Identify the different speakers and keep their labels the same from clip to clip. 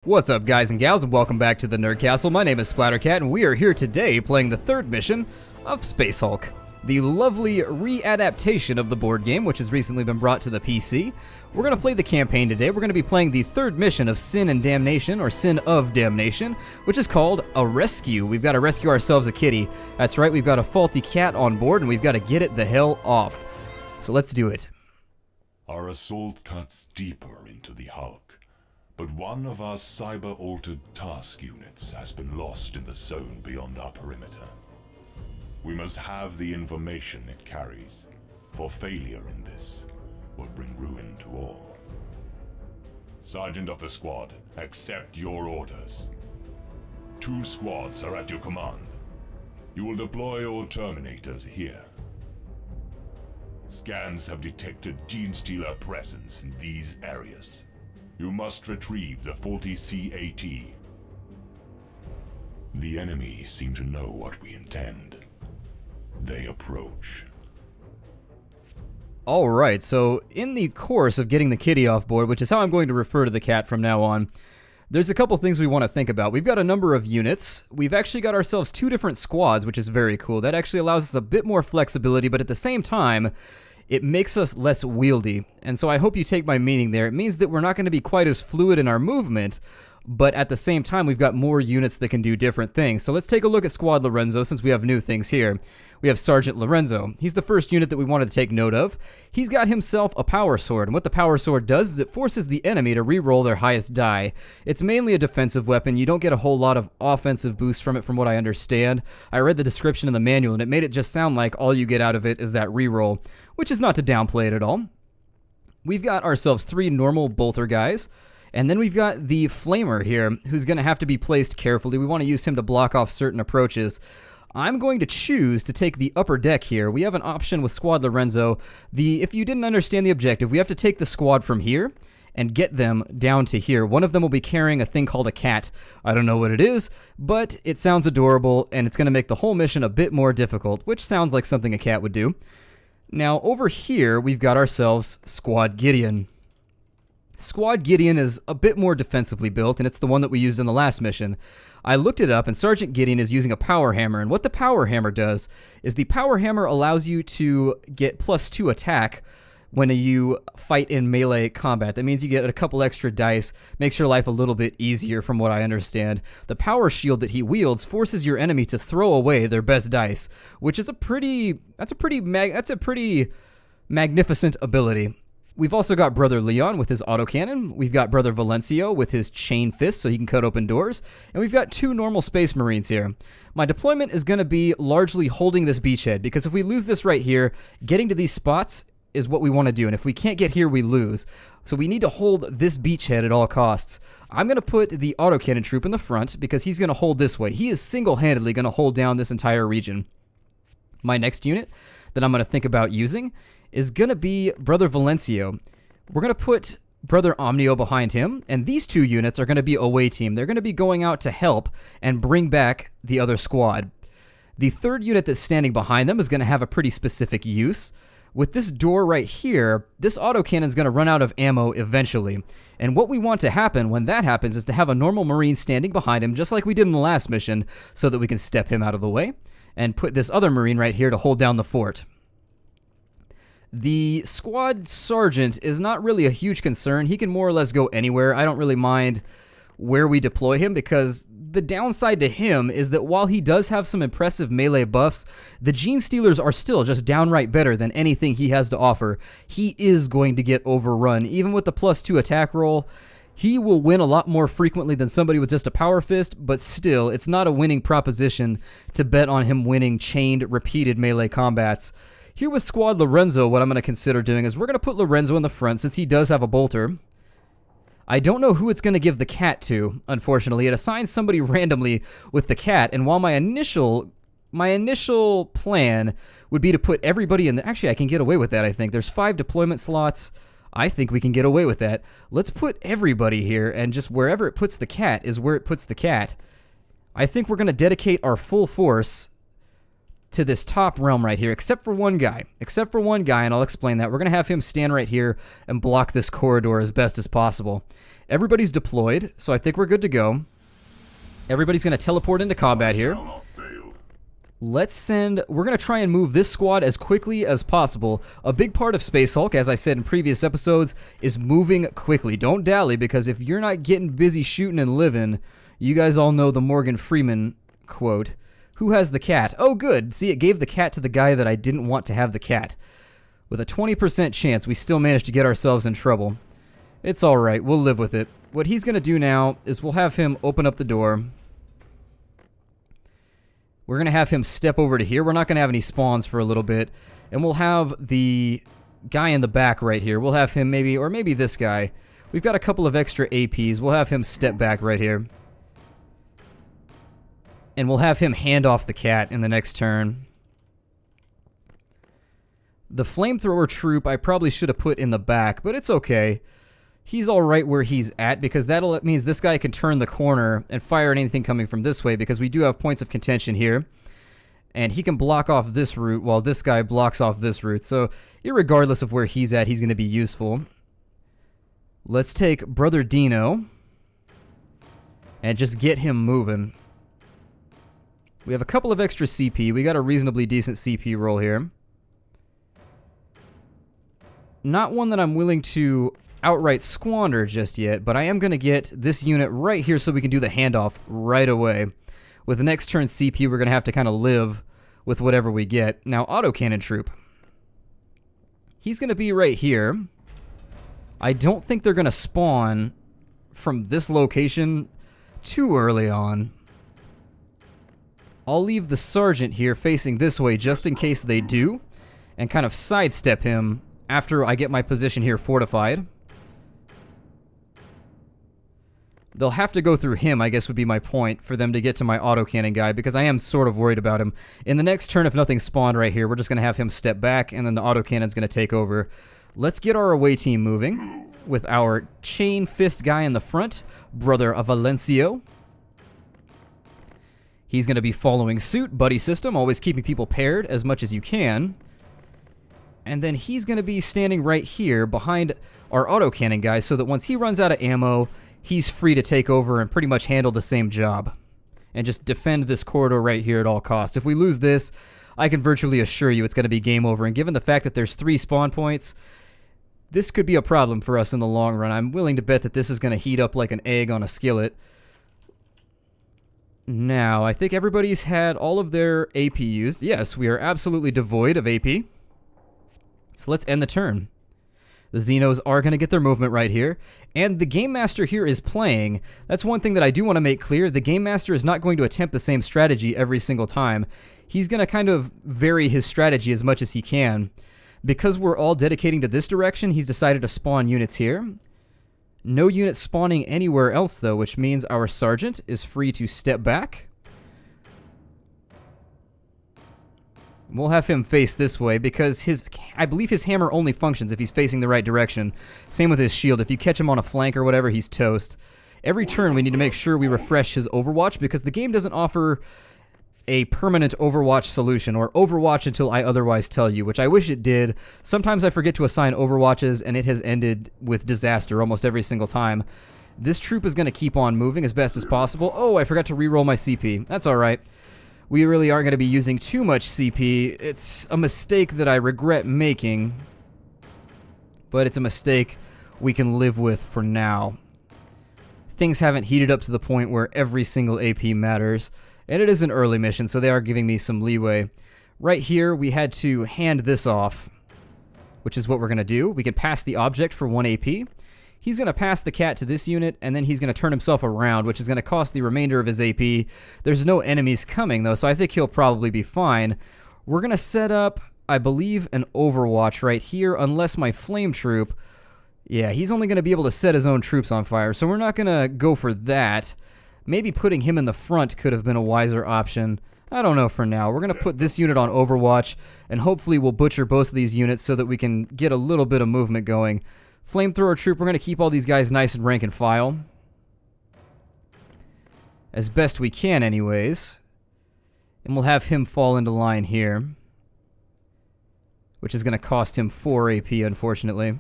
Speaker 1: What's up, guys and gals, and welcome back to the Nerd Castle. My name is Splattercat, and we are here today playing the third mission of Space Hulk, the lovely readaptation of the board game, which has recently been brought to the PC. We're going to play the campaign today. We're going to be playing the third mission of Sin and Damnation, or Sin of Damnation, which is called a rescue. We've got to rescue ourselves a kitty. That's right, we've got a faulty cat on board, and we've got to get it the hell off. So let's do it.
Speaker 2: Our assault cuts deeper into the Hulk. But one of our cyber-altered task units has been lost in the zone beyond our perimeter. We must have the information it carries, for failure in this will bring ruin to all. Sergeant of the squad, accept your orders. 2 squads are at your command. You will deploy your Terminators here. Scans have detected Gene-Stealer presence in these areas. You must retrieve the faulty CAT. The enemy seem to know what we intend. They approach.
Speaker 1: Alright, so in the course of getting the kitty off board, which is how I'm going to refer to the cat from now on, there's a couple things we want to think about. We've got a number of units. We've actually got ourselves 2 different squads, which is very cool. That actually allows us a bit more flexibility, but at the same time, it makes us less wieldy, and so I hope you take my meaning there. It means that we're not going to be quite as fluid in our movement, but at the same time, we've got more units that can do different things. So let's take a look at Squad Lorenzo, since we have new things here. We have Sergeant Lorenzo. He's the first unit that we wanted to take note of. He's got himself a power sword, and what the power sword does is it forces the enemy to re-roll their highest die. It's mainly a defensive weapon. You don't get a whole lot of offensive boost from it, from what I understand. I read the description in the manual, and it made it just sound like all you get out of it is that re-roll, which is not to downplay it at all. We've got ourselves 3 normal bolter guys, and then we've got the flamer here, who's going to have to be placed carefully. We want to use him to block off certain approaches. I'm going to choose to take the upper deck here. We have an option with Squad Lorenzo. If you didn't understand the objective, we have to take the squad from here and get them down to here. One of them will be carrying a thing called a cat. I don't know what it is, but it sounds adorable, and it's going to make the whole mission a bit more difficult, which sounds like something a cat would do. Now, over here, we've got ourselves Squad Gideon. Squad Gideon is a bit more defensively built, and it's the one that we used in the last mission. I looked it up, and Sergeant Gideon is using a power hammer, and what the power hammer does is the power hammer allows you to get +2 attack when you fight in melee combat. That means you get a couple extra dice, makes your life a little bit easier from what I understand. The power shield that he wields forces your enemy to throw away their best dice, which is a pretty magnificent ability. We've also got Brother Leon with his autocannon. We've got Brother Valencio with his chain fist so he can cut open doors. And we've got 2 normal Space Marines here. My deployment is going to be largely holding this beachhead, because if we lose this right here, getting to these spots is what we want to do. And if we can't get here, we lose. So we need to hold this beachhead at all costs. I'm going to put the autocannon troop in the front because he's going to hold this way. He is single-handedly going to hold down this entire region. My next unit that I'm going to think about using is going to be Brother Valencio. We're going to put Brother Omnio behind him, and these 2 units are going to be away team. They're going to be going out to help and bring back the other squad. The 3rd unit that's standing behind them is going to have a pretty specific use. With this door right here, this autocannon is going to run out of ammo eventually. And what we want to happen when that happens is to have a normal Marine standing behind him, just like we did in the last mission, so that we can step him out of the way and put this other Marine right here to hold down the fort. The squad sergeant is not really a huge concern. He can more or less go anywhere. I don't really mind where we deploy him, because the downside to him is that while he does have some impressive melee buffs, the Gene Stealers are still just downright better than anything he has to offer. He is going to get overrun. Even with the +2 attack roll, he will win a lot more frequently than somebody with just a power fist, but still, it's not a winning proposition to bet on him winning chained, repeated melee combats. Here with Squad Lorenzo, what I'm going to consider doing is we're going to put Lorenzo in the front since he does have a bolter. I don't know who it's going to give the cat to, unfortunately. It assigns somebody randomly with the cat, and while my initial plan would be to put everybody in the... Actually, I can get away with that, I think. There's 5 deployment slots. I think we can get away with that. Let's put everybody here, and just wherever it puts the cat is where it puts the cat. I think we're going to dedicate our full force to this top realm right here, except for one guy. Except for one guy, and I'll explain that. We're going to have him stand right here and block this corridor as best as possible. Everybody's deployed, so I think we're good to go. Everybody's going to teleport into combat here. We're going to try and move this squad as quickly as possible. A big part of Space Hulk, as I said in previous episodes, is moving quickly. Don't dally, because if you're not getting busy shooting and living, you guys all know the Morgan Freeman quote. Who has the cat? Oh, good. See, it gave the cat to the guy that I didn't want to have the cat. With a 20% chance, we still managed to get ourselves in trouble. It's alright, we'll live with it. What he's going to do now is we'll have him open up the door. We're going to have him step over to here. We're not going to have any spawns for a little bit. And we'll have the guy in the back right here. We'll have him maybe, or maybe this guy. We've got a couple of extra APs. We'll have him step back right here. And we'll have him hand off the cat in the next turn. The flamethrower troop I probably should have put in the back, but it's okay. He's alright where he's at, because that means this guy can turn the corner and fire at anything coming from this way, because we do have points of contention here. And he can block off this route while this guy blocks off this route. So, irregardless of where he's at, he's going to be useful. Let's take Brother Dino and just get him moving. We have a couple of extra CP. We got a reasonably decent CP roll here. Not one that I'm willing to outright squander just yet, but I am going to get this unit right here so we can do the handoff right away. With the next turn CP, we're going to have to kind of live with whatever we get. Now, autocannon troop. He's going to be right here. I don't think they're going to spawn from this location too early on. I'll leave the sergeant here facing this way just in case they do, and kind of sidestep him after I get my position here fortified. They'll have to go through him, I guess would be my point, for them to get to my autocannon guy, because I am sort of worried about him. In the next turn, if nothing's spawned right here, we're just going to have him step back, and then the autocannon's going to take over. Let's get our away team moving with our chain fist guy in the front, Brother Valencio. He's going to be following suit, buddy system, always keeping people paired as much as you can. And then he's going to be standing right here behind our autocannon guy so that once he runs out of ammo, he's free to take over and pretty much handle the same job. And just defend this corridor right here at all costs. If we lose this, I can virtually assure you it's going to be game over. And given the fact that there's 3 spawn points, this could be a problem for us in the long run. I'm willing to bet that this is going to heat up like an egg on a skillet. Now, I think everybody's had all of their AP used. Yes, we are absolutely devoid of AP. So let's end the turn. The Xenos are going to get their movement right here. And the Game Master here is playing. That's one thing that I do want to make clear. The Game Master is not going to attempt the same strategy every single time. He's going to kind of vary his strategy as much as he can. Because we're all dedicating to this direction, he's decided to spawn units here. No units spawning anywhere else, though, which means our sergeant is free to step back. We'll have him face this way because I believe his hammer only functions if he's facing the right direction. Same with his shield. If you catch him on a flank or whatever, he's toast. Every turn we need to make sure we refresh his Overwatch because the game doesn't offer a permanent Overwatch solution, or Overwatch until I otherwise tell you, which I wish it did. Sometimes I forget to assign Overwatches, and it has ended with disaster almost every single time. This troop is going to keep on moving as best as possible. Oh, I forgot to reroll my CP. That's alright. We really aren't going to be using too much CP. It's a mistake that I regret making, but it's a mistake we can live with for now. Things haven't heated up to the point where every single AP matters. And it is an early mission, so they are giving me some leeway. Right here, we had to hand this off, which is what we're going to do. We can pass the object for 1 AP. He's going to pass the cat to this unit, and then he's going to turn himself around, which is going to cost the remainder of his AP. There's no enemies coming, though, so I think he'll probably be fine. We're going to set up, I believe, an Overwatch right here, unless my Flame Troop... Yeah, he's only going to be able to set his own troops on fire, so we're not going to go for that. Maybe putting him in the front could have been a wiser option. I don't know for now. We're going to put this unit on Overwatch, and hopefully we'll butcher both of these units so that we can get a little bit of movement going. Flamethrower troop, we're going to keep all these guys nice and rank and file. As best we can, anyways. And we'll have him fall into line here, which is going to cost him 4 AP, unfortunately.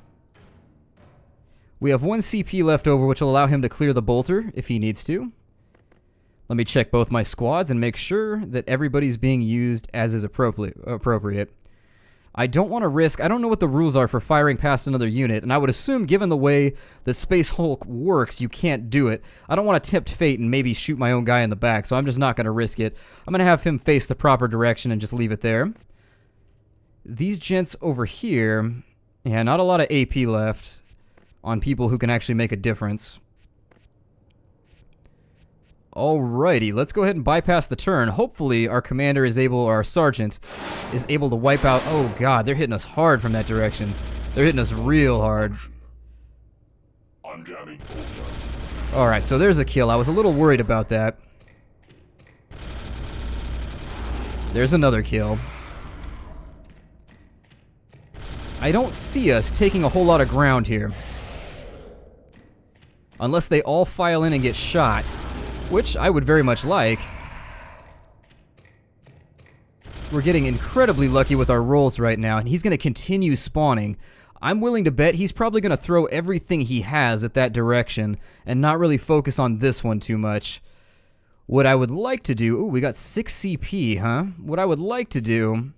Speaker 1: We have 1 CP left over, which will allow him to clear the bolter if he needs to. Let me check both my squads and make sure that everybody's being used as is appropriate. I don't want to risk... I don't know what the rules are for firing past another unit, and I would assume, given the way the Space Hulk works, you can't do it. I don't want to tempt fate and maybe shoot my own guy in the back, so I'm just not going to risk it. I'm going to have him face the proper direction and just leave it there. These gents over here... Yeah, not a lot of AP left on people who can actually make a difference. Alrighty, let's go ahead and bypass the turn. Hopefully our commander is able, or our sergeant, is able to wipe out... Oh god, they're hitting us hard from that direction. They're hitting us real hard. Alright, so there's a kill. I was a little worried about that. There's another kill. I don't see us taking a whole lot of ground here. Unless they all file in and get shot. Which I would very much like. We're getting incredibly lucky with our rolls right now, and he's going to continue spawning. I'm willing to bet he's probably going to throw everything he has at that direction and not really focus on this one too much. What I would like to do... Ooh, we got 6 CP, huh? What I would like to do...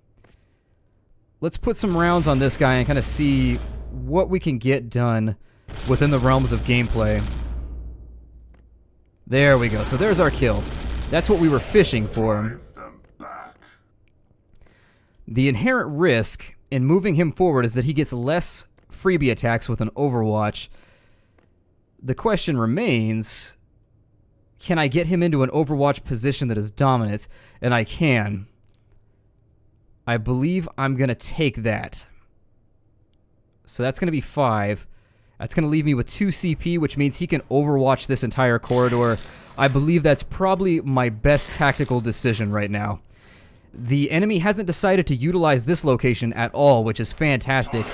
Speaker 1: Let's put some rounds on this guy and kind of see what we can get done within the realms of gameplay. There we go. So there's our kill. That's what we were fishing for. The inherent risk in moving him forward is that he gets less freebie attacks with an Overwatch. The question remains, can I get him into an Overwatch position that is dominant? And I can. I believe I'm going to take that. So that's going to be 5. That's going to leave me with 2 CP, which means he can overwatch this entire corridor. I believe that's probably my best tactical decision right now. The enemy hasn't decided to utilize this location at all, which is fantastic.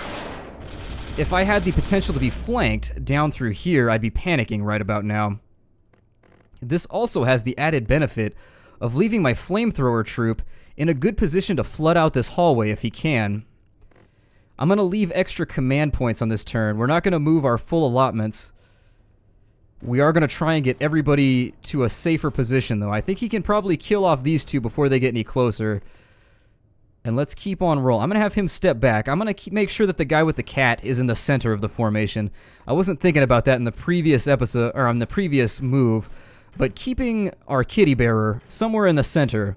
Speaker 1: If I had the potential to be flanked down through here, I'd be panicking right about now. This also has the added benefit of leaving my flamethrower troop in a good position to flood out this hallway if he can. I'm going to leave extra command points on this turn. We're not going to move our full allotments. We are going to try and get everybody to a safer position, though. I think he can probably kill off these two before they get any closer. And let's keep on rolling. I'm going to have him step back. I'm going to make sure that the guy with the cat is in the center of the formation. I wasn't thinking about that in the previous episode, or on the previous move, but keeping our kitty bearer somewhere in the center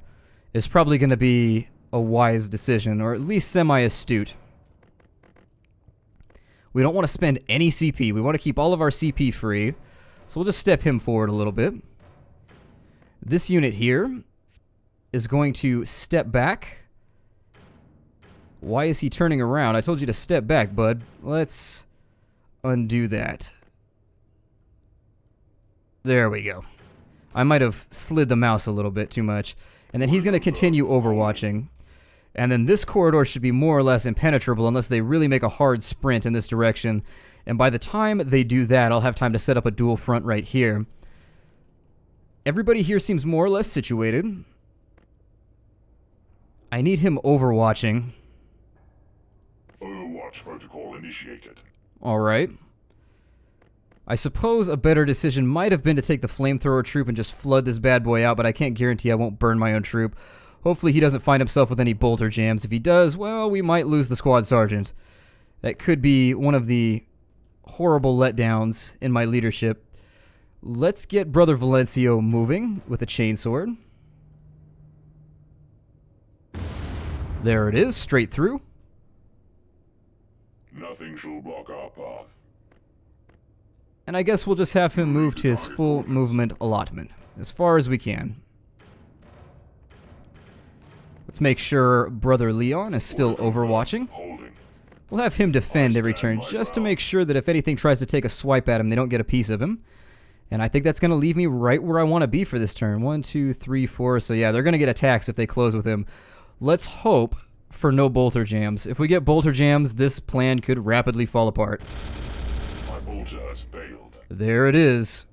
Speaker 1: is probably going to be a wise decision, or at least semi-astute. We don't want to spend any CP. We want to keep all of our CP free. So we'll just step him forward a little bit. This unit here is going to step back. Why is he turning around? I told you to step back, bud. Let's undo that. There we go. I might have slid the mouse a little bit too much. And then he's going to continue overwatching. And then this corridor should be more or less impenetrable unless they really make a hard sprint in this direction. And by the time they do that, I'll have time to set up a dual front right here. Everybody here seems more or less situated. I need him overwatching.
Speaker 2: Overwatch protocol initiated.
Speaker 1: Alright. I suppose a better decision might have been to take the flamethrower troop and just flood this bad boy out, but I can't guarantee I won't burn my own troop. Hopefully he doesn't find himself with any bolter jams. If he does, well, we might lose the squad sergeant. That could be one of the horrible letdowns in my leadership. Let's get Brother Valencio moving with a chainsword. There it is, straight through.
Speaker 2: Nothing shall block our path.
Speaker 1: And I guess we'll just have him move to his full movement allotment, as far as we can. Let's make sure Brother Leon is still overwatching. We'll have him defend every turn, just to make sure that if anything tries to take a swipe at him, they don't get a piece of him. And I think that's going to leave me right where I want to be for this turn. 1, 2, 3, 4. So yeah, they're going to get attacks if they close with him. Let's hope for no bolter jams. If we get bolter jams, this plan could rapidly fall apart.
Speaker 2: My bolter has failed.
Speaker 1: There it is.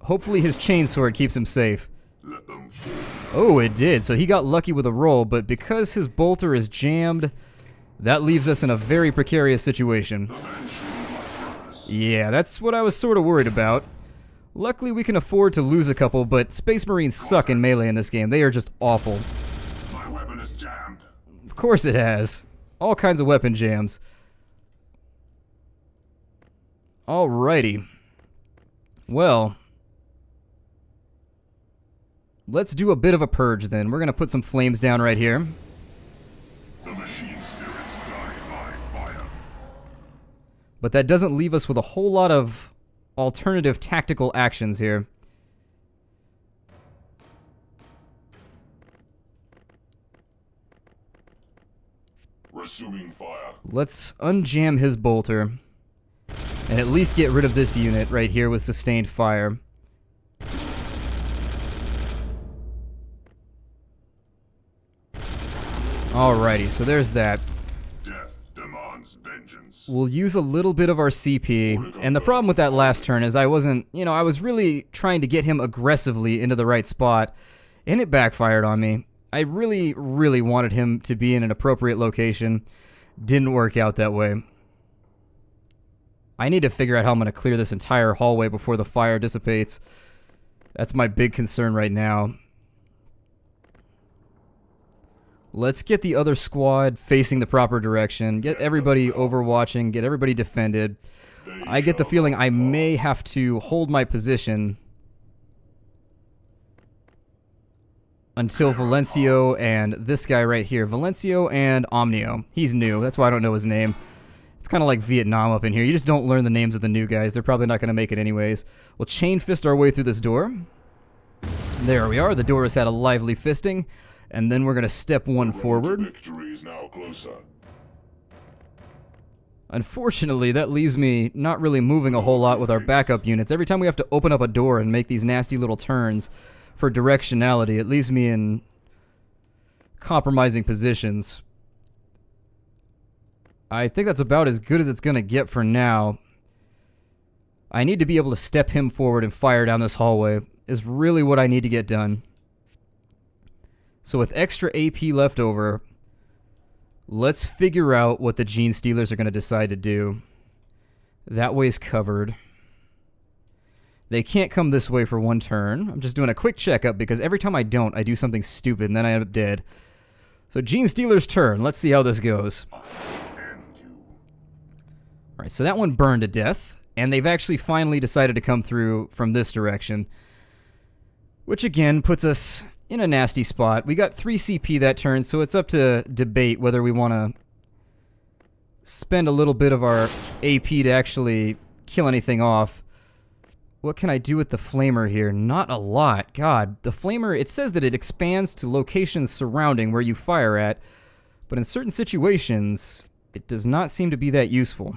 Speaker 1: Hopefully his chainsword keeps him safe.
Speaker 2: Let them fall.
Speaker 1: Oh, it did. So he got lucky with a roll, but because his bolter is jammed, that leaves us in a very precarious situation. Yeah, that's what I was sort of worried about. Luckily, we can afford to lose a couple, but Space Marines suck in melee in this game. They are just awful.
Speaker 2: My weapon is jammed.
Speaker 1: Of course it has. All kinds of weapon jams. Alrighty. Well, let's do a bit of a purge then. We're going to put some flames down right here.
Speaker 2: The machine spirits guide my fire.
Speaker 1: But that doesn't leave us with a whole lot of alternative tactical actions here.
Speaker 2: Resuming fire.
Speaker 1: Let's unjam his bolter and at least get rid of this unit right here with sustained fire. Alrighty, so there's that.
Speaker 2: Death demands vengeance.
Speaker 1: We'll use a little bit of our CP, and the problem with that last turn is I wasn't, I was really trying to get him aggressively into the right spot, and it backfired on me. I really, really wanted him to be in an appropriate location. Didn't work out that way. I need to figure out how I'm going to clear this entire hallway before the fire dissipates. That's my big concern right now. Let's get the other squad facing the proper direction. Get everybody overwatching. Get everybody defended. I get the feeling I may have to hold my position until Valencio and this guy right here. Valencio and Omnio. He's new. That's why I don't know his name. It's kind of like Vietnam up in here. You just don't learn the names of the new guys. They're probably not going to make it anyways. We'll chain fist our way through this door. There we are. The door has had a lively fisting. And then we're going to step one forward.
Speaker 2: Victory is now closer.
Speaker 1: Unfortunately, that leaves me not really moving a whole lot with our backup units. Every time we have to open up a door and make these nasty little turns for directionality, it leaves me in compromising positions. I think that's about as good as it's going to get for now. I need to be able to step him forward and fire down this hallway is really what I need to get done. So with extra AP left over, let's figure out what the Gene Stealers are going to decide to do. That way's covered. They can't come this way for one turn. I'm just doing a quick checkup because every time I don't, I do something stupid and then I end up dead. So Gene Stealer's turn. Let's see how this goes. Alright, so that one burned to death. And they've actually finally decided to come through from this direction. Which again puts us in a nasty spot. We got 3 CP that turn, so it's up to debate whether we want to spend a little bit of our AP to actually kill anything off. What can I do with the flamer here? Not a lot. God, the flamer, it says that it expands to locations surrounding where you fire at, but in certain situations, it does not seem to be that useful.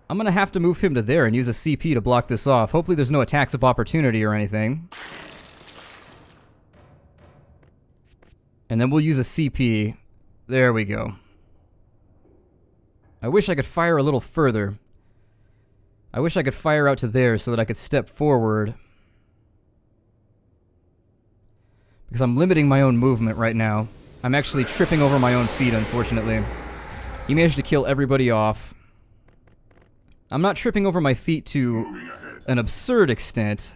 Speaker 1: I'm going to have to move him to there and use a CP to block this off. Hopefully there's no attacks of opportunity or anything. And then we'll use a CP. There we go. I wish I could fire a little further. I wish I could fire out to there so that I could step forward. Because I'm limiting my own movement right now. I'm actually tripping over my own feet, unfortunately. He managed to kill everybody off. I'm not tripping over my feet to an absurd extent,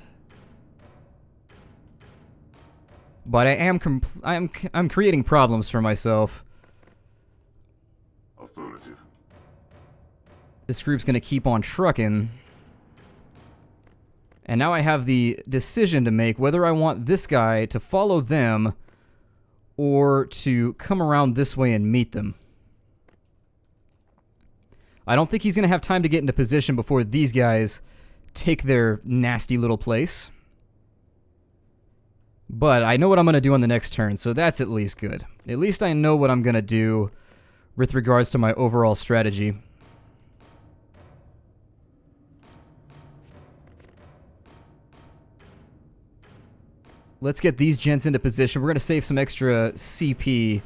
Speaker 1: but I am I'm creating problems for myself.
Speaker 2: Affirmative.
Speaker 1: This group's gonna keep on trucking, and now I have the decision to make whether I want this guy to follow them or to come around this way and meet them. I don't think he's going to have time to get into position before these guys take their nasty little place. But I know what I'm going to do on the next turn, so that's at least good. At least I know what I'm going to do with regards to my overall strategy. Let's get these gents into position. We're going to save some extra CP.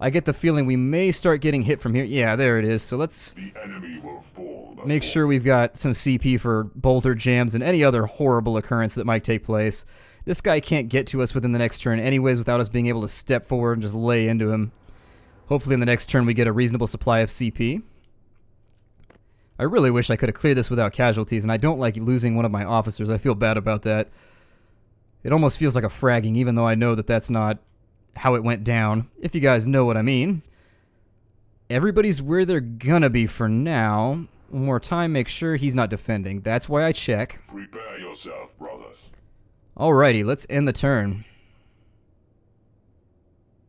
Speaker 1: I get the feeling we may start getting hit from here. Yeah, there it is. So let's...
Speaker 2: The enemy will fall
Speaker 1: Make sure we've got some CP for bolter jams and any other horrible occurrence that might take place. This guy can't get to us within the next turn anyways without us being able to step forward and just lay into him. Hopefully in the next turn we get a reasonable supply of CP. I really wish I could have cleared this without casualties, and I don't like losing one of my officers. I feel bad about that. It almost feels like a fragging, even though I know that that's not how it went down, if you guys know what I mean. Everybody's where they're gonna be for now. One more time, make sure he's not defending. That's why I check.
Speaker 2: Prepare yourself, brothers.
Speaker 1: Alrighty, let's end the turn.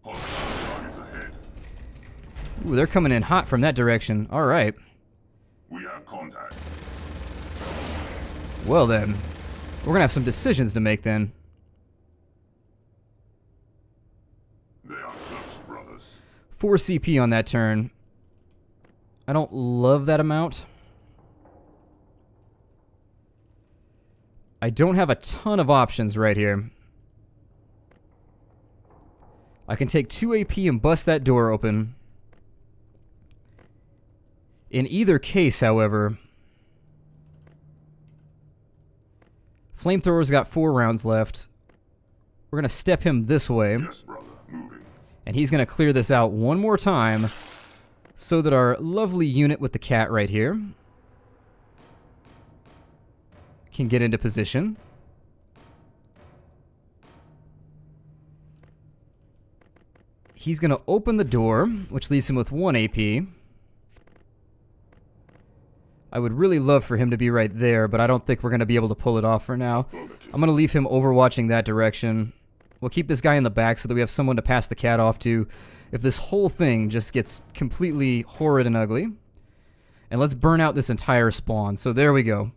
Speaker 2: Hostile targets ahead.
Speaker 1: Ooh, they're coming in hot from that direction. Alright.
Speaker 2: We have contact.
Speaker 1: Well then, we're gonna have some decisions to make then.
Speaker 2: They are close, brothers.
Speaker 1: 4 CP on that turn. I don't love that amount. I don't have a ton of options right here. I can take 2 AP and bust that door open. In either case, however, Flamethrower's got 4 rounds left. We're gonna step him this way.
Speaker 2: Yes, brother. Moving.
Speaker 1: And he's gonna clear this out one more time so that our lovely unit with the cat right here can get into position. He's gonna open the door, which leaves him with 1 AP. I would really love for him to be right there, but I don't think we're going to be able to pull it off for now. I'm going to leave him overwatching that direction. We'll keep this guy in the back so that we have someone to pass the cat off to if this whole thing just gets completely horrid and ugly. And let's burn out this entire spawn. So there we go.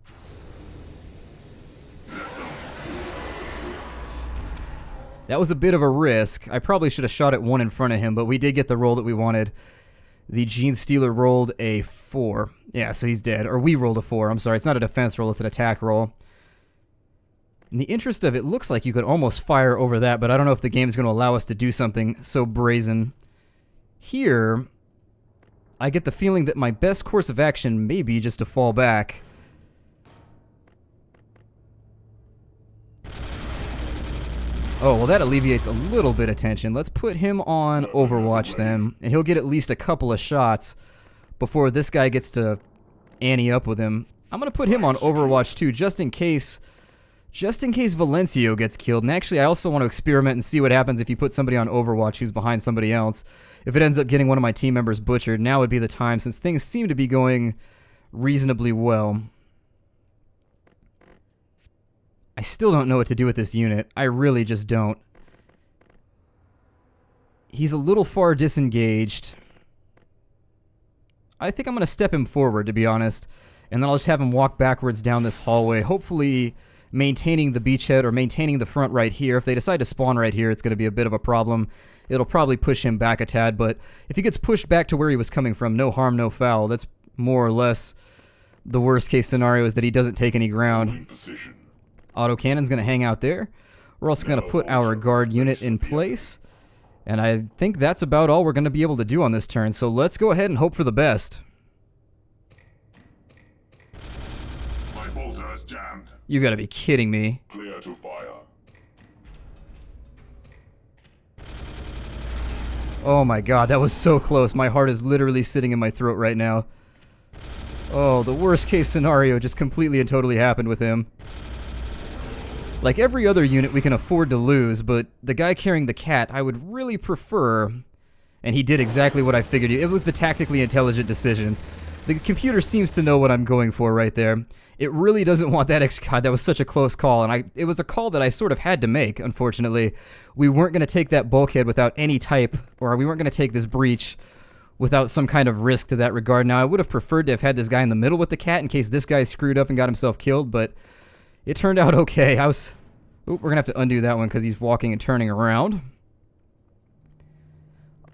Speaker 1: That was a bit of a risk. I probably should have shot at 1 in front of him, but we did get the roll that we wanted. The Gene Stealer rolled a 4. Yeah, so he's dead. Or we rolled a 4. I'm sorry, it's not a defense roll, it's an attack roll. In the interest of it, looks like you could almost fire over that, but I don't know if the game's going to allow us to do something so brazen. Here, I get the feeling that my best course of action may be just to fall back. Oh, well that alleviates a little bit of tension. Let's put him on Overwatch then, and he'll get at least a couple of shots before this guy gets to ante up with him. I'm going to put him on Overwatch too, just in case Valencio gets killed. And actually, I also want to experiment and see what happens if you put somebody on Overwatch who's behind somebody else. If it ends up getting one of my team members butchered, now would be the time, since things seem to be going reasonably well. I still don't know what to do with this unit. I really just don't. He's a little far disengaged. I think I'm going to step him forward, to be honest. And then I'll just have him walk backwards down this hallway, hopefully maintaining the beachhead or maintaining the front right here. If they decide to spawn right here, it's going to be a bit of a problem. It'll probably push him back a tad, but if he gets pushed back to where he was coming from, no harm, no foul. That's more or less the worst case scenario, is that he doesn't take any ground. Autocannon's going to hang out there. We're also going to put our guard unit in place. And I think that's about all we're going to be able to do on this turn. So let's go ahead and hope for the best.
Speaker 2: My bolter is jammed.
Speaker 1: You got to be kidding me.
Speaker 2: Clear to fire.
Speaker 1: Oh my god, that was so close. My heart is literally sitting in my throat right now. Oh, the worst case scenario just completely and totally happened with him. Like every other unit we can afford to lose, but the guy carrying the cat I would really prefer, and he did exactly what I figured. It was the tactically intelligent decision. The computer seems to know what I'm going for right there. It really doesn't want that extra. God, that was such a close call, and it was a call that I sort of had to make, unfortunately. We weren't going to take that bulkhead without any type, or we weren't going to take this breach without some kind of risk to that regard. Now, I would have preferred to have had this guy in the middle with the cat in case this guy screwed up and got himself killed, but it turned out okay. We're going to have to undo that one because he's walking and turning around.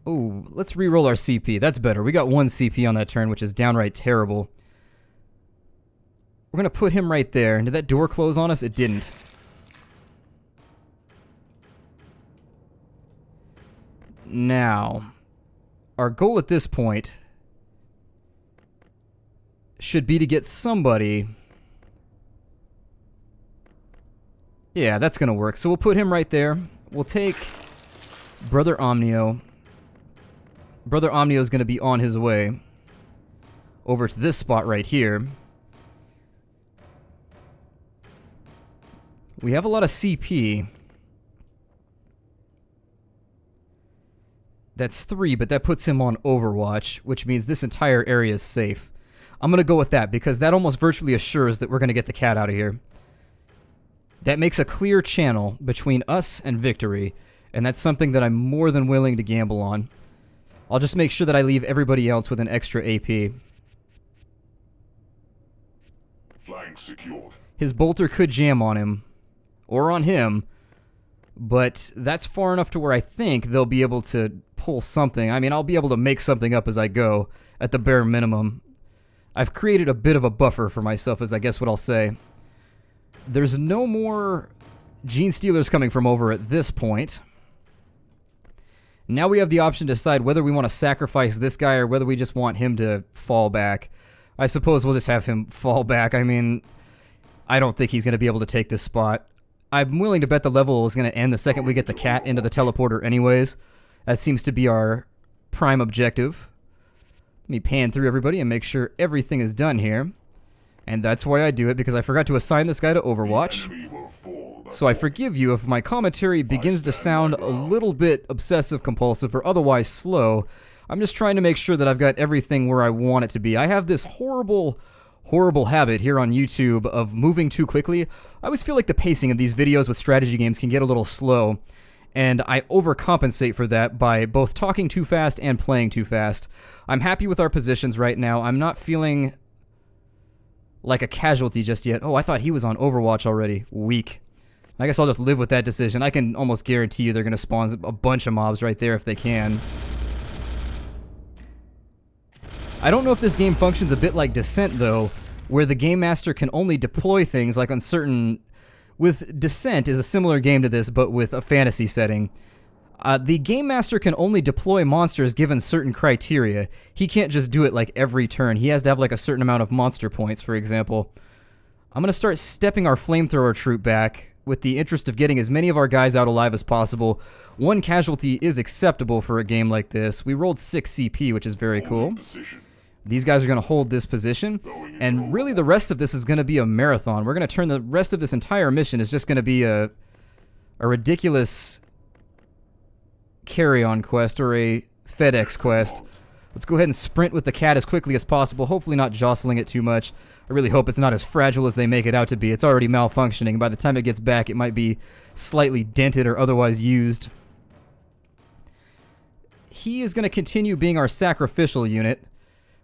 Speaker 1: Oh, let's re-roll our CP. That's better. We got 1 CP on that turn, which is downright terrible. We're going to put him right there. And did that door close on us? It didn't. Now, our goal at this point should be to get somebody. Yeah, that's going to work. So we'll put him right there. We'll take Brother Omnio. Brother Omnio is going to be on his way over to this spot right here. We have a lot of CP. That's 3, but that puts him on Overwatch, which means this entire area is safe. I'm going to go with that because that almost virtually assures that we're going to get the cat out of here. That makes a clear channel between us and victory, and that's something that I'm more than willing to gamble on. I'll just make sure that I leave everybody else with an extra AP.
Speaker 2: Flank secured.
Speaker 1: His bolter could jam on him, or on him, but that's far enough to where I think they'll be able to pull something. I mean, I'll be able to make something up as I go, at the bare minimum. I've created a bit of a buffer for myself, is I guess what I'll say. There's no more Gene Stealers coming from over at this point. Now we have the option to decide whether we want to sacrifice this guy or whether we just want him to fall back. I suppose we'll just have him fall back. I mean, I don't think he's going to be able to take this spot. I'm willing to bet the level is going to end the second we get the cat into the teleporter anyways. That seems to be our prime objective. Let me pan through everybody and make sure everything is done here. And that's why I do it, because I forgot to assign this guy to Overwatch. So I forgive you if my commentary begins to sound a little bit obsessive-compulsive or otherwise slow. I'm just trying to make sure that I've got everything where I want it to be. I have this horrible habit here on YouTube of moving too quickly. I always feel like the pacing of these videos with strategy games can get a little slow, and I overcompensate for that by both talking too fast and playing too fast. I'm happy with our positions right now. I'm not feeling like a casualty just yet. Oh, I thought he was on Overwatch already. Weak. I guess I'll just live with that decision. I can almost guarantee you they're going to spawn a bunch of mobs right there if they can. I don't know if this game functions a bit like Descent, though, where the Game Master can only deploy things like on certain... With Descent is a similar game to this, but with a fantasy setting. The Game Master can only deploy monsters given certain criteria. He can't just do it like every turn. He has to have like a certain amount of monster points, for example. I'm going to start stepping our flamethrower troop back with the interest of getting as many of our guys out alive as possible. 1 casualty is acceptable for a game like this. We rolled 6 CP, which is very cool. These guys are going to hold this position, and really the rest of this is going to be a marathon. We're going to turn the rest of this entire mission is just going to be a ridiculous carry-on quest or a FedEx quest. Let's go ahead and sprint with the cat as quickly as possible, hopefully not jostling it too much. I really hope it's not as fragile as they make it out to be. It's already malfunctioning. By the time it gets back, it might be slightly dented or otherwise used. He is going to continue being our sacrificial unit,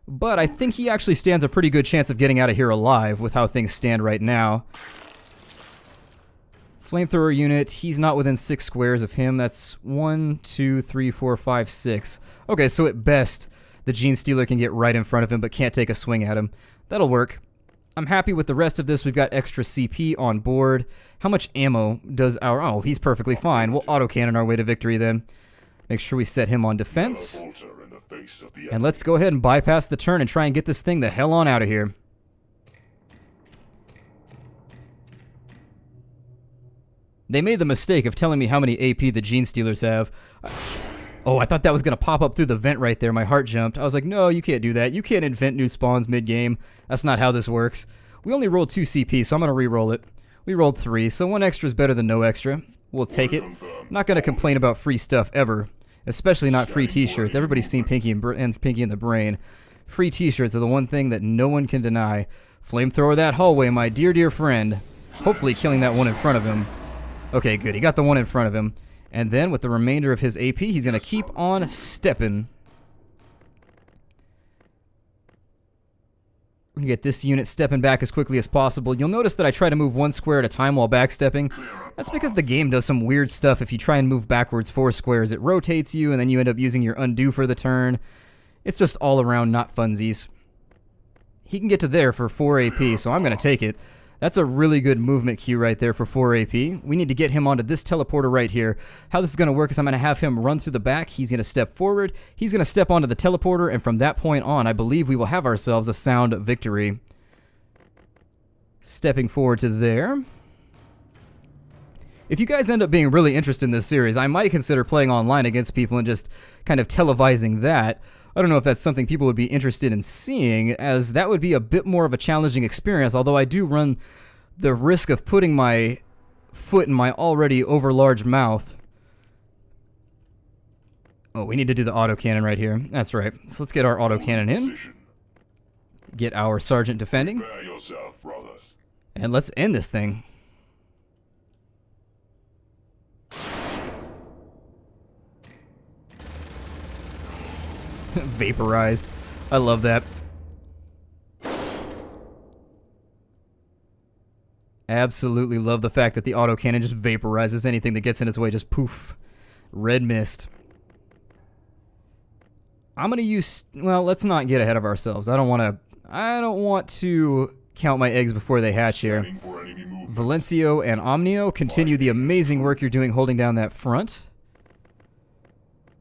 Speaker 1: but I think he actually stands a pretty good chance of getting out of here alive with how things stand right now. Flamethrower unit, he's not within 6 squares of him. That's 1, 2, 3, 4, 5, 6. Okay, so at best, the Gene Stealer can get right in front of him but can't take a swing at him. That'll work. I'm happy with the rest of this. We've got extra CP on board. How much ammo does our... Oh, he's perfectly fine. We'll autocannon our way to victory then. Make sure we set him on defense. And let's go ahead and bypass the turn and try and get this thing the hell on out of here. They made the mistake of telling me how many AP the Gene Stealers have. Oh, I thought that was going to pop up through the vent right there. My heart jumped. I was like, no, you can't do that. You can't invent new spawns mid-game. That's not how this works. We only rolled 2 CP, so I'm going to re-roll it. We rolled 3, so 1 extra is better than no extra. We'll take it. Not going to complain about free stuff ever. Especially not free t-shirts. Everybody's seen Pinky and Pinky in the Brain. Free t-shirts are the one thing that no one can deny. Flamethrower that hallway, my dear, dear friend. Hopefully killing that one in front of him. Okay, good. He got the one in front of him. And then with the remainder of his AP, he's going to keep on stepping. We're going to get this unit stepping back as quickly as possible. You'll notice that I try to move 1 square at a time while backstepping. That's because the game does some weird stuff. If you try and move backwards 4 squares, it rotates you, and then you end up using your undo for the turn. It's just all around not funsies. He can get to there for 4 AP, so I'm going to take it. That's a really good movement cue right there for 4 AP. We need to get him onto this teleporter right here. How this is going to work is I'm going to have him run through the back. He's going to step forward. He's going to step onto the teleporter, and from that point on, I believe we will have ourselves a sound victory. Stepping forward to there. If you guys end up being really interested in this series, I might consider playing online against people and just kind of televising that. I don't know if that's something people would be interested in seeing, as that would be a bit more of a challenging experience, although I do run the risk of putting my foot in my already overlarge mouth. Oh, we need to do the autocannon right here. That's right. So let's get our autocannon in. Get our sergeant defending.
Speaker 2: Prepare yourself, brothers.
Speaker 1: And let's end this thing. Vaporized. I love that. Absolutely love the fact that the autocannon just vaporizes anything that gets in its way. Just poof. Red mist. I'm gonna use... Well, let's not get ahead of ourselves. I don't want to count my eggs before they hatch here. Valencio and Omnio, continue the amazing work you're doing holding down that front.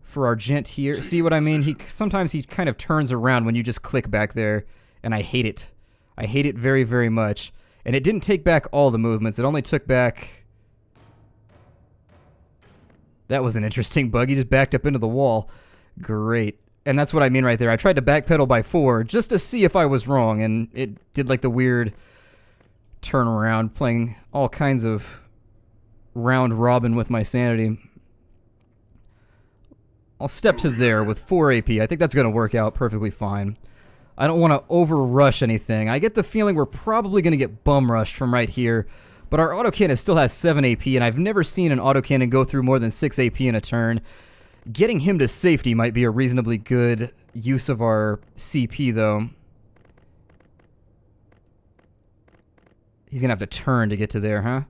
Speaker 1: For our gent here. See what I mean? Sometimes he kind of turns around when you just click back there, and I hate it. I hate it very, very much. And it didn't take back all the movements. It only took back... That was an interesting bug. He just backed up into the wall. Great. And that's what I mean right there. I tried to backpedal by 4 just to see if I was wrong, and it did like the weird turnaround, playing all kinds of round robin with my sanity. I'll step to there with 4 AP. I think that's going to work out perfectly fine. I don't want to over-rush anything. I get the feeling we're probably going to get bum-rushed from right here, but our autocannon still has 7 AP, and I've never seen an autocannon go through more than 6 AP in a turn. Getting him to safety might be a reasonably good use of our CP, though. He's going to have to turn to get to there, huh?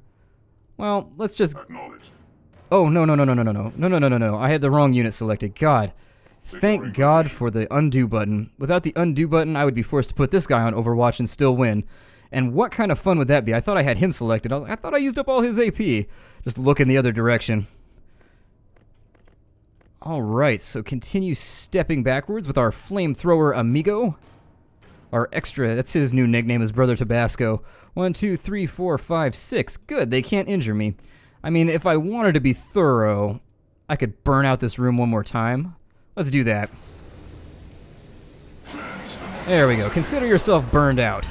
Speaker 1: Well, let's just... Oh, no. I had the wrong unit selected. God. Thank God for the undo button. Without the undo button, I would be forced to put this guy on Overwatch and still win. And what kind of fun would that be? I thought I had him selected. I thought I used up all his AP. Just look in the other direction. Alright, so continue stepping backwards with our flamethrower amigo. Our extra, that's his new nickname, is Brother Tabasco. 1, 2, 3, 4, 5, 6. Good, they can't injure me. I mean, if I wanted to be thorough, I could burn out this room one more time. Let's do that. There we go. Consider yourself burned out.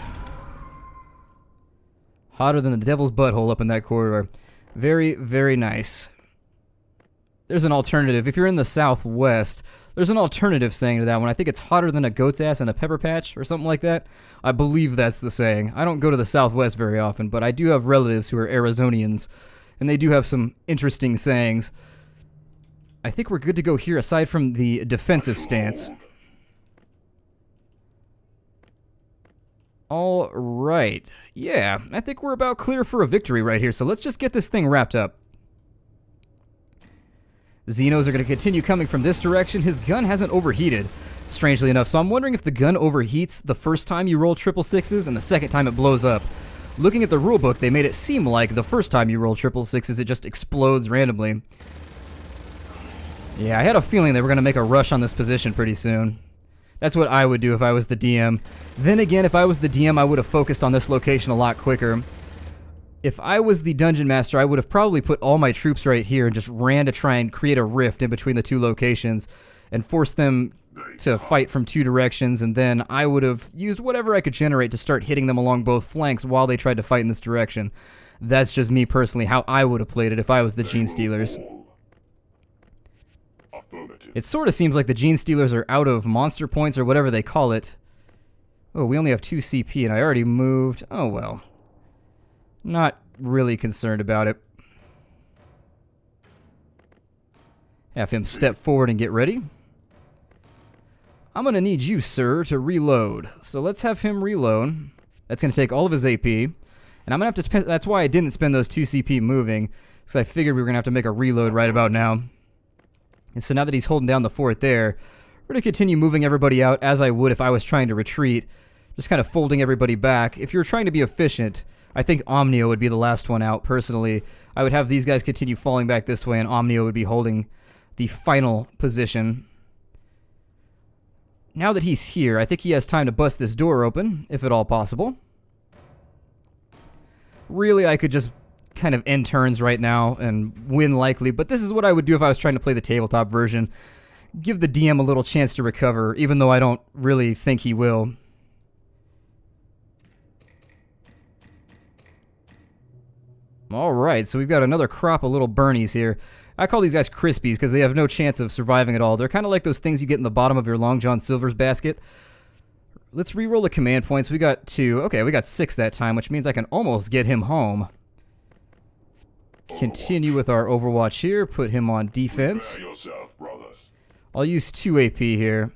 Speaker 1: Hotter than the devil's butthole up in that corridor. Very, very nice. There's an alternative. If you're in the southwest, there's an alternative saying to that one. I think it's hotter than a goat's ass in a pepper patch or something like that. I believe that's the saying. I don't go to the southwest very often, but I do have relatives who are Arizonians, and they do have some interesting sayings. I think we're good to go here aside from the defensive stance. All right. Yeah, I think we're about clear for a victory right here, so let's just get this thing wrapped up. Xenos are going to continue coming from this direction. His gun hasn't overheated, strangely enough, so I'm wondering if the gun overheats the first time you roll 666s and the second time it blows up. Looking at the rulebook, they made it seem like the first time you roll 666s, it just explodes randomly. Yeah, I had a feeling they were going to make a rush on this position pretty soon. That's what I would do if I was the DM. Then again, if I was the DM, I would have focused on this location a lot quicker. If I was the Dungeon Master, I would have probably put all my troops right here and just ran to try and create a rift in between the two locations and force them to fight from two directions, and then I would have used whatever I could generate to start hitting them along both flanks while they tried to fight in this direction. That's just me personally, how I would have played it if I was the Gene Stealers. It sort of seems like the Gene Stealers are out of monster points or whatever they call it. Oh, we only have 2 CP and I already moved. Oh well. Not really concerned about it. Have him step forward and get ready. I'm going to need you, sir, to reload. So let's have him reload. That's going to take all of his AP. And I'm going to have to spend... That's why I didn't spend those 2 CP moving, because I figured we were going to have to make a reload right about now. And so now that he's holding down the fort there, we're going to continue moving everybody out as I would if I was trying to retreat. Just kind of folding everybody back. If you're trying to be efficient, I think Omnio would be the last one out, personally. I would have these guys continue falling back this way, and Omnio would be holding the final position. Now that he's here, I think he has time to bust this door open, if at all possible. Really, I could just kind of end turns right now and win likely, but this is what I would do if I was trying to play the tabletop version. Give the DM a little chance to recover, even though I don't really think he will. Alright, so we've got another crop of little Bernies here. I call these guys Crispies because they have no chance of surviving at all. They're kind of like those things you get in the bottom of your Long John Silver's basket. Let's re-roll the command points. We got 2. Okay, we got 6 that time, which means I can almost get him home. Continue with our Overwatch here. Put him on defense.
Speaker 2: Prepare yourself, brothers.
Speaker 1: I'll use 2 AP here,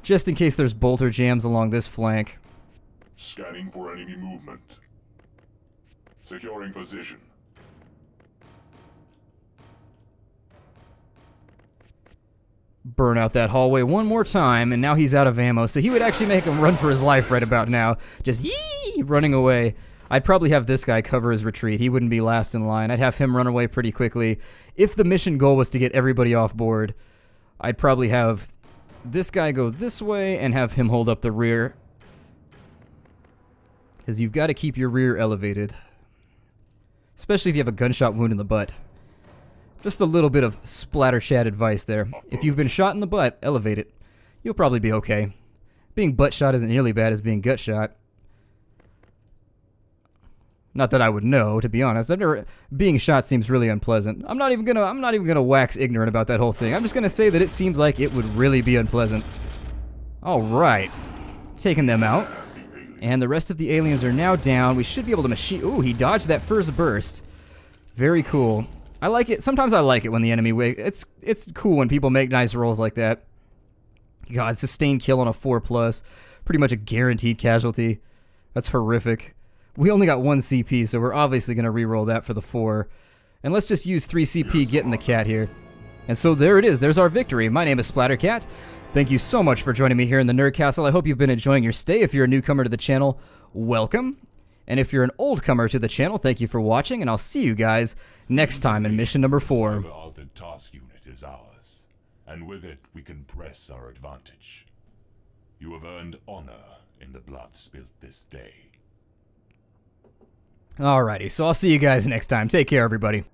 Speaker 1: just in case there's bolter jams along this flank.
Speaker 2: Scanning for enemy movement. Securing position.
Speaker 1: Burn out that hallway one more time, and now he's out of ammo, so he would actually make him run for his life right about now. Just yee, running away. I'd probably have this guy cover his retreat. He wouldn't be last in line. I'd have him run away pretty quickly. If the mission goal was to get everybody off board, I'd probably have this guy go this way and have him hold up the rear. Because you've got to keep your rear elevated. Especially if you have a gunshot wound in the butt. Just a little bit of Splattercat advice there. If you've been shot in the butt, elevate it. You'll probably be okay. Being butt shot isn't nearly bad as being gut shot. Not that I would know, to be honest. Being shot seems really unpleasant. I'm not even gonna wax ignorant about that whole thing. I'm just gonna say that it seems like it would really be unpleasant. All right, taking them out, and the rest of the aliens are now down. We should be able to machine. Ooh, he dodged that first burst. Very cool. I like it. Sometimes I like it when the enemy it's cool when people make nice rolls like that. God, sustained kill on a 4+, pretty much a guaranteed casualty. That's horrific. We only got 1 CP, so we're obviously going to re-roll that for the 4. And let's just use 3 CP getting the cat here. And so there it is. There's our victory. My name is Splattercat. Thank you so much for joining me here in the Nerd Castle. I hope you've been enjoying your stay. If you're a newcomer to the channel, welcome. And if you're an old comer to the channel, thank you for watching, and I'll see you guys next time in mission number 4.
Speaker 2: The altered task unit is ours, and with it we can press our advantage. You have earned honor in the blood spilt this day.
Speaker 1: Alrighty, so I'll see you guys next time. Take care, everybody.